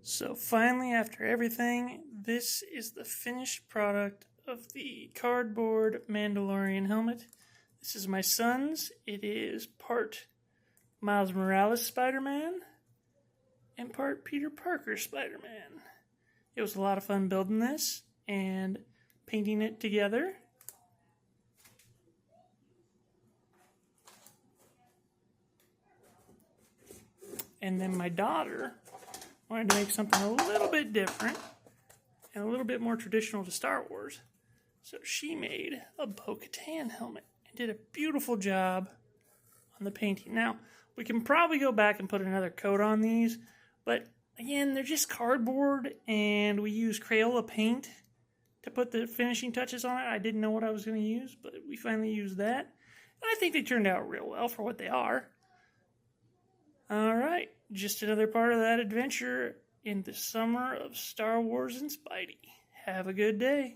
So finally, after everything, this is the finished product of the cardboard Mandalorian helmet. This is my son's. It is part Miles Morales Spider-Man and part Peter Parker Spider-Man. It was a lot of fun building this and painting it together. And then my daughter wanted to make something a little bit different and a little bit more traditional to Star Wars. So she made a Bo-Katan helmet and did a beautiful job on the painting. Now, we can probably go back and put another coat on these, but again, they're just cardboard and we use Crayola paint to put the finishing touches on it. I didn't know what I was going to use, but we finally used that. And I think they turned out real well for what they are. Alright, just another part of that adventure in the summer of Star Wars and Spidey. Have a good day.